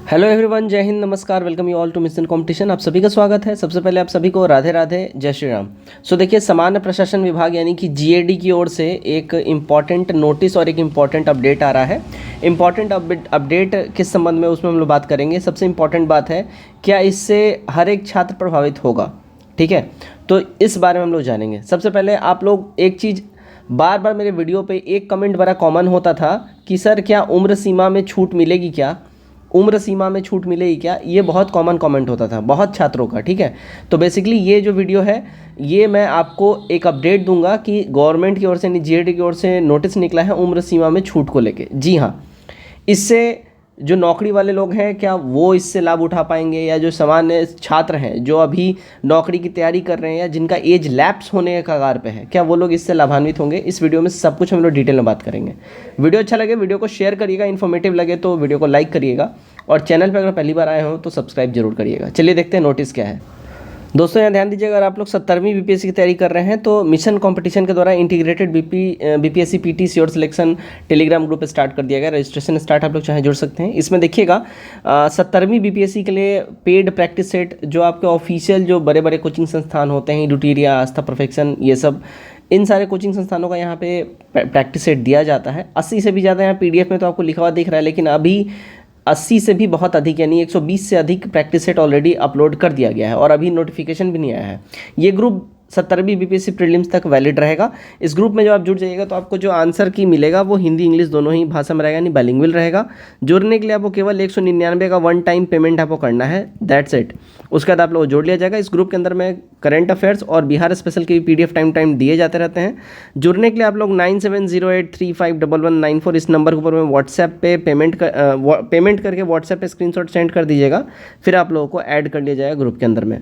Hello everyone, जय हिंद, नमस्कार, welcome you all to mission competition. आप सभी का स्वागत है। सबसे पहले आप सभी को राधे राधे, जय श्री राम। देखिए, सामान्य प्रशासन विभाग यानी कि जीएडी की ओर से एक इम्पॉर्टेंट नोटिस और एक इम्पॉर्टेंट अपडेट आ रहा है। इम्पॉर्टेंट अपडेट किस संबंध में, उसमें हम लोग बात करेंगे। सबसे इम्पॉर्टेंट बात है, क्या इससे हर एक छात्र प्रभावित होगा, ठीक है, तो इस बारे में हम लोग जानेंगे। सबसे पहले आप लोग एक चीज़, बार बार मेरे वीडियो पे एक कमेंट बड़ा कॉमन होता था कि सर क्या उम्र सीमा में छूट मिलेगी, क्या उम्र सीमा में छूट मिलेगी क्या, ये बहुत कॉमन कमेंट होता था बहुत छात्रों का, ठीक है। तो बेसिकली ये जो वीडियो है, ये मैं आपको एक अपडेट दूंगा कि गवर्नमेंट की ओर से यानी जीएडी की ओर से नोटिस निकला है उम्र सीमा में छूट को लेके। जी हाँ, इससे जो नौकरी वाले लोग हैं, क्या वो इससे लाभ उठा पाएंगे, या जो सामान्य छात्र हैं जो अभी नौकरी की तैयारी कर रहे हैं या जिनका एज लैप्स होने के कगार पे है, क्या वो लोग इससे लाभान्वित होंगे। इस वीडियो में सब कुछ हम लोग डिटेल में बात करेंगे। वीडियो अच्छा लगे वीडियो को शेयर करिएगा, इन्फॉर्मेटिव लगे तो वीडियो को लाइक करिएगा, और चैनल पर अगर पहली बार आए हो तो सब्सक्राइब जरूर करिएगा। चलिए देखते हैं नोटिस क्या है। दोस्तों यहाँ ध्यान दीजिए, अगर आप लोग 70वीं बीपीएससी की तैयारी कर रहे हैं तो मिशन कंपटीशन के द्वारा integrated BPSC PT sure selection Telegram group start कर दिया गया। रजिस्ट्रेशन स्टार्ट आप लोग चाहे जुड़ सकते हैं। इसमें देखिएगा 70वीं बीपीएससी के लिए पेड प्रैक्टिस सेट, जो आपके ऑफिशियल जो बड़े बड़े कोचिंग संस्थान होते हैं, ड्यूटीरिया, आस्था, परफेक्शन, ये सब, इन सारे कोचिंग संस्थानों का यहाँ पे प्रैक्टिस सेट दिया जाता है। 80 से भी ज़्यादा यहाँ पीडीएफ में तो आपको लिखा हुआ दिख रहा है, लेकिन अभी 80 से भी बहुत अधिक यानी 120 से अधिक प्रैक्टिस सेट ऑलरेडी अपलोड कर दिया गया है, और अभी नोटिफिकेशन भी नहीं आया है। ये ग्रुप 70वीं बीपीएससी प्रीलिम्स तक वैलिड रहेगा। इस ग्रुप में जब आप जुड़ जाइएगा तो आपको जो आंसर की मिलेगा वो हिंदी इंग्लिश दोनों ही भाषा में रहेगा, यानी बाइलिंगुअल रहेगा। जुड़ने के लिए आपको केवल 199 का वन टाइम पेमेंट आपको करना है, दैट्स इट। उसके बाद आप लोग जोड़ लिया जाएगा। इस ग्रुप के अंदर में करंट अफेयर्स और बिहार स्पेशल के पीडीएफ टाइम दिए जाते रहते हैं। जुड़ने के लिए आप लोग 9708351194 इस नंबर के ऊपर में व्हाट्सएप पे पेमेंट करके व्हाट्सएप पे स्क्रीनशॉट सेंड कर दीजिएगा, फिर आप लोगों को ऐड कर लिया जाएगा ग्रुप के अंदर में।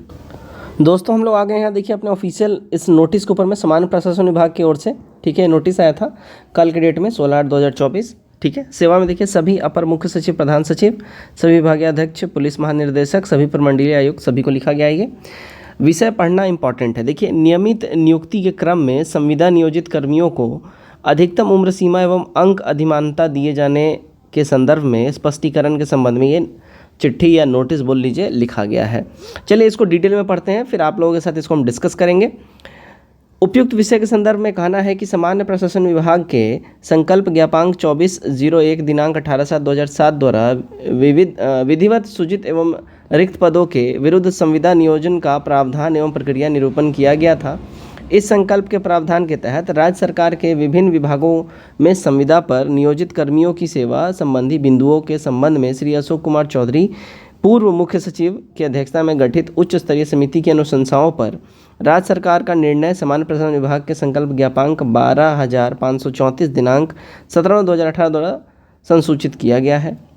दोस्तों हम लोग आ गए हैं, देखिए अपने ऑफिशियल इस नोटिस के ऊपर में सामान्य प्रशासन विभाग की ओर से, ठीक है। नोटिस आया था कल के डेट में 16/8/2024, ठीक है। सेवा में देखिए सभी अपर मुख्य सचिव, प्रधान सचिव, सभी विभागीय अध्यक्ष, पुलिस महानिर्देशक, सभी प्रमंडलीय आयुक्त, सभी को लिखा गया है। ये विषय पढ़ना इंपॉर्टेंट है। देखिए, नियमित नियुक्ति के क्रम में संविदा नियोजित कर्मियों को अधिकतम उम्र सीमा एवं अंक अधिमानता दिए जाने के संदर्भ में स्पष्टीकरण के संबंध में ये चिट्ठी या नोटिस बोल लीजिए लिखा गया है। चलिए इसको डिटेल में पढ़ते हैं, फिर आप लोगों के साथ इसको हम डिस्कस करेंगे। उपयुक्त विषय के संदर्भ में कहना है कि सामान्य प्रशासन विभाग के संकल्प ज्ञापांक 24/01 दिनांक 18/7/2007 द्वारा विधिवत सूचित एवं रिक्त पदों के विरुद्ध संविदा नियोजन का प्रावधान एवं प्रक्रिया निरूपण किया गया था। इस संकल्प के प्रावधान के तहत राज्य सरकार के विभिन्न विभागों में संविदा पर नियोजित कर्मियों की सेवा संबंधी बिंदुओं के संबंध में श्री अशोक कुमार चौधरी, पूर्व मुख्य सचिव की अध्यक्षता में गठित उच्च स्तरीय समिति की अनुशंसाओं पर राज्य सरकार का निर्णय सामान्य प्रशासन विभाग के संकल्प ज्ञापांक 12,534 दिनांक 17/2018 द्वारा संसूचित किया गया है।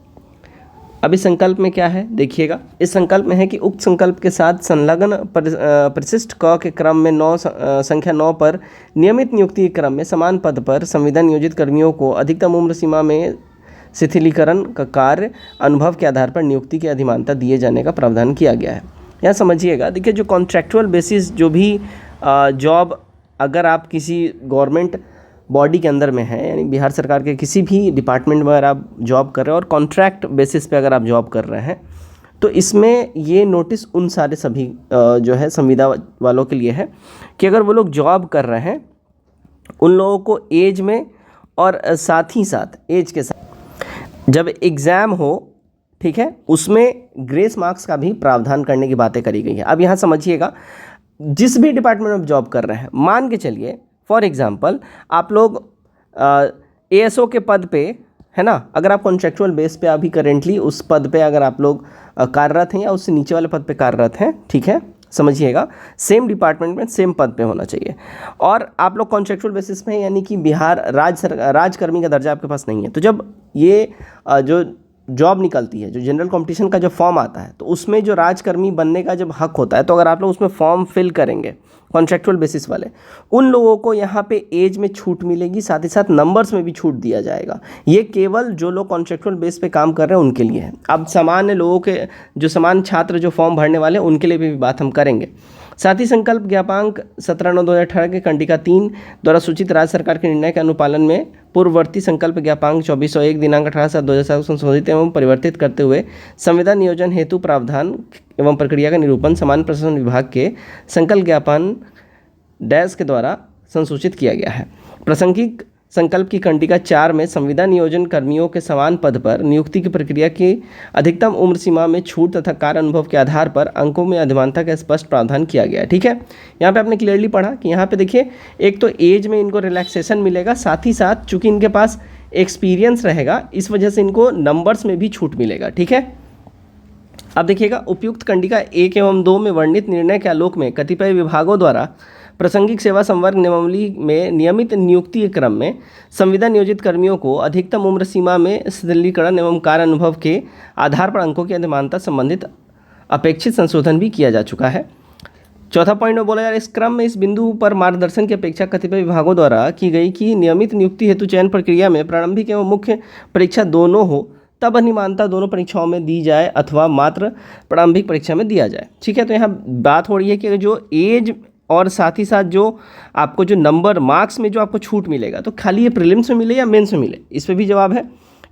अब इस संकल्प में क्या है देखिएगा। इस संकल्प में है कि उक्त संकल्प के साथ संलग्न परिशिष्ट क के क्रम में संख्या 9 पर नियमित नियुक्ति के क्रम में समान पद पर संविदा नियोजित कर्मियों को अधिकतम उम्र सीमा में शिथिलीकरण का कार्य अनुभव के आधार पर नियुक्ति की अधिमानता दिए जाने का प्रावधान किया गया है। यहाँ समझिएगा, देखिए जो कॉन्ट्रैक्चुअल बेसिस जो भी जॉब, अगर आप किसी गवर्नमेंट बॉडी के अंदर में है, यानी बिहार सरकार के किसी भी डिपार्टमेंट में अगर आप जॉब कर रहे हो और कॉन्ट्रैक्ट बेसिस पे अगर आप जॉब कर रहे हैं, तो इसमें ये नोटिस उन सारे सभी जो है संविदा वालों के लिए है कि अगर वो लोग जॉब कर रहे हैं, उन लोगों को एज में और साथ ही साथ एज के साथ जब एग्ज़ाम हो, ठीक है, उसमें ग्रेस मार्क्स का भी प्रावधान करने की बातें करी गई है। अब यहाँ समझिएगा, जिस भी डिपार्टमेंट में जॉब कर रहे हैं, मान के चलिए फॉर एग्जांपल आप लोग एएसओ के पद पे है ना, अगर आप कॉन्ट्रेक्चुअल बेस पे अभी करेंटली उस पद पे अगर आप लोग कार्यरत हैं या उससे नीचे वाले पद पे कार्यरत हैं, ठीक है, समझिएगा, सेम डिपार्टमेंट में सेम पद पे होना चाहिए, और आप लोग कॉन्ट्रेक्चुअल बेसिस पे हैं, यानी कि बिहार राजकर्मी का दर्जा आपके पास नहीं है। तो जब ये जो जॉब निकलती है, जो जनरल कंपटीशन का जो फॉर्म आता है, तो उसमें जो राजकर्मी बनने का जब हक होता है, तो अगर आप लोग उसमें फॉर्म फिल करेंगे कॉन्ट्रैक्चुअल बेसिस वाले, उन लोगों को यहाँ पे एज में छूट मिलेगी, साथ ही साथ नंबर्स में भी छूट दिया जाएगा। ये केवल जो लोग कॉन्ट्रैक्चुअल बेस पे काम कर रहे हैं उनके लिए है। अब सामान्य लोगों के, जो सामान्य छात्र जो फॉर्म भरने वाले हैं, उनके लिए भी बात हम करेंगे। साथ ही संकल्प ज्ञापांक 17/9/2018 के कंडिका 3 द्वारा सूचित राज्य सरकार के निर्णय के अनुपालन में पूर्ववर्ती संकल्प ज्ञापांक 2401 दिनांक 18/7/2007 को संशोधित एवं परिवर्तित करते हुए संविदा नियोजन हेतु प्रावधान एवं प्रक्रिया का निरूपण समान प्रशासन विभाग के संकल्प ज्ञापन डैश के द्वारा संसूचित किया गया है। प्रासंगिक संकल्प की कंडिका 4 में संविदा नियोजन कर्मियों के समान पद पर नियुक्ति की प्रक्रिया की अधिकतम उम्र सीमा में छूट तथा कार्य अनुभव के आधार पर अंकों में अधिमानता का स्पष्ट प्रावधान किया गया है। ठीक है, यहाँ पे आपने क्लियरली पढ़ा कि यहाँ पे देखिए, एक तो एज में इनको रिलैक्सेशन मिलेगा, साथ ही साथ चूंकि इनके पास एक्सपीरियंस रहेगा इस वजह से इनको नंबर्स में भी छूट मिलेगा। ठीक है, अब देखिएगा, उपयुक्त कंडिका 1 एवं 2 में वर्णित निर्णय के आलोक में कतिपय विभागों द्वारा प्रासंगिक सेवा संवर्ग नियमावली में नियमित नियुक्ति के क्रम में संविदा नियोजित कर्मियों को अधिकतम उम्र सीमा में शिथिलीकरण एवं कार्य अनुभव के आधार पर अंकों की अधिमानता संबंधित अपेक्षित संशोधन भी किया जा चुका है। चौथा पॉइंट में बोला जा रहा है, इस क्रम में इस बिंदु पर मार्गदर्शन की अपेक्षा कतिपय विभागों द्वारा की गई कि नियमित नियुक्ति हेतु चयन प्रक्रिया में प्रारंभिक एवं मुख्य परीक्षा दोनों हो, तब अधिमानता दोनों परीक्षाओं में दी जाए अथवा मात्र प्रारंभिक परीक्षा में दिया जाए। ठीक है, तो यहाँ बात हो रही है कि जो एज और साथ ही साथ जो आपको जो नंबर मार्क्स में जो आपको छूट मिलेगा, तो खाली ये प्रीलिम्स में मिले या मेंस में मिले, इस पर भी जवाब है।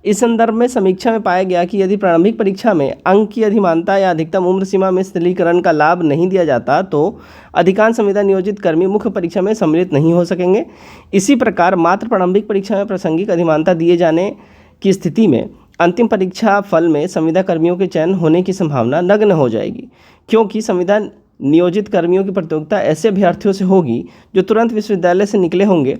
इस संदर्भ में समीक्षा में पाया गया कि यदि प्रारंभिक परीक्षा में अंक की अधिमानता या अधिकतम उम्र सीमा में शिथिलीकरण का लाभ नहीं दिया जाता तो अधिकांश संविदा नियोजित कर्मी मुख्य परीक्षा में सम्मिलित नहीं हो सकेंगे। इसी प्रकार मात्र प्रारंभिक परीक्षा में प्रासंगिक अधिमानता दिए जाने की स्थिति में अंतिम परीक्षा फल में संविदा कर्मियों के चयन होने की संभावना नगण्य हो जाएगी, क्योंकि संविदा नियोजित कर्मियों की प्रतियोगिता ऐसे अभ्यर्थियों से होगी जो तुरंत विश्वविद्यालय से निकले होंगे।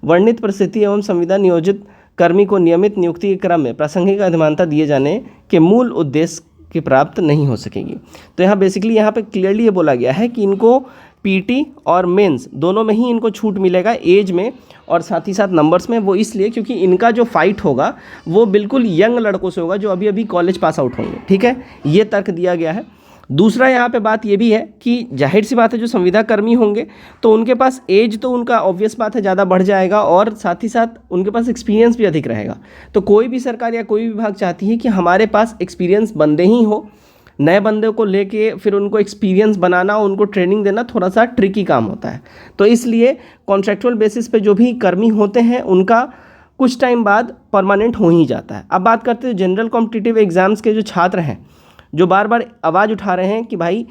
वर्णित परिस्थिति एवं संविदा नियोजित कर्मी को नियमित नियुक्ति के क्रम में प्रासंगिक अधिमानता दिए जाने के मूल उद्देश्य की प्राप्त नहीं हो सकेगी। तो यहाँ बेसिकली यहाँ पे क्लियरली ये बोला गया है कि इनको पीटी और मेंस दोनों में ही इनको छूट मिलेगा, एज में और साथ ही साथ नंबर्स में। वो इसलिए क्योंकि इनका जो फाइट होगा वो बिल्कुल यंग लड़कों से होगा जो अभी अभी कॉलेज पास आउट होंगे। ठीक है, ये तर्क दिया गया है। दूसरा यहाँ पे बात ये भी है कि जाहिर सी बात है जो संविदा कर्मी होंगे तो उनके पास एज तो उनका ऑब्वियस बात है ज़्यादा बढ़ जाएगा और साथ ही साथ उनके पास एक्सपीरियंस भी अधिक रहेगा। तो कोई भी सरकार या कोई भी विभाग चाहती है कि हमारे पास एक्सपीरियंस बंदे ही हो। नए बंदे को लेके फिर उनको एक्सपीरियंस बनाना, उनको ट्रेनिंग देना थोड़ा सा ट्रिकी काम होता है। तो इसलिए कॉन्ट्रैक्चुअल बेसिस पे जो भी कर्मी होते हैं उनका कुछ टाइम बाद परमानेंट हो ही जाता है। अब बात करते हैं जनरल कॉम्पिटिटिव एग्जाम्स के जो छात्र हैं जो बार बार आवाज़ उठा रहे हैं कि भाई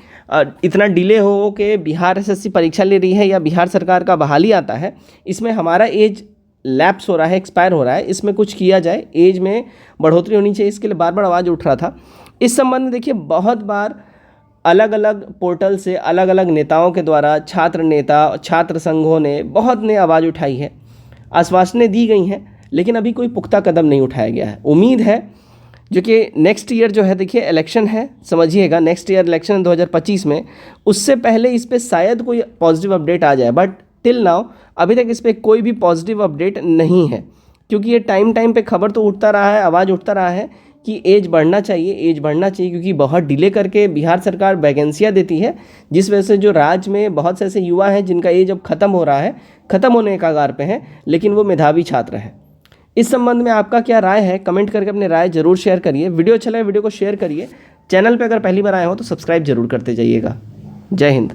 इतना डिले हो कि बिहार एसएससी परीक्षा ले रही है या बिहार सरकार का बहाली आता है, इसमें हमारा एज लैप्स हो रहा है, एक्सपायर हो रहा है, इसमें कुछ किया जाए, एज में बढ़ोतरी होनी चाहिए, इसके लिए बार बार आवाज़ उठ रहा था। इस संबंध में देखिए बहुत बार अलग अलग पोर्टल से अलग अलग नेताओं के द्वारा छात्र नेता, छात्र संघों ने बहुत ने आवाज़ उठाई है, आश्वासनें दी गई हैं, लेकिन अभी कोई पुख्ता कदम नहीं उठाया गया है। उम्मीद है जो कि नेक्स्ट ईयर जो है, देखिए इलेक्शन है, समझिएगा नेक्स्ट ईयर इलेक्शन 2025 में, उससे पहले इस पर शायद कोई पॉजिटिव अपडेट आ जाए। बट टिल नाउ अभी तक इस पर कोई भी पॉजिटिव अपडेट नहीं है, क्योंकि ये टाइम पे खबर तो उठता रहा है, आवाज़ उठता रहा है कि एज बढ़ना चाहिए, एज बढ़ना चाहिए, क्योंकि बहुत डिले करके बिहार सरकार वैकेंसियाँ देती है, जिस वजह से जो राज्य में बहुत से ऐसे युवा हैं जिनका एज अब ख़त्म हो रहा है, ख़त्म होने के कगार पे हैं, लेकिन वो मेधावी छात्र हैं। इस संबंध में आपका क्या राय है, कमेंट करके अपनी राय जरूर शेयर करिए। वीडियो अच्छा लगे वीडियो को शेयर करिए। चैनल पे अगर पहली बार आए हो तो सब्सक्राइब जरूर करते जाइएगा। जय हिंद।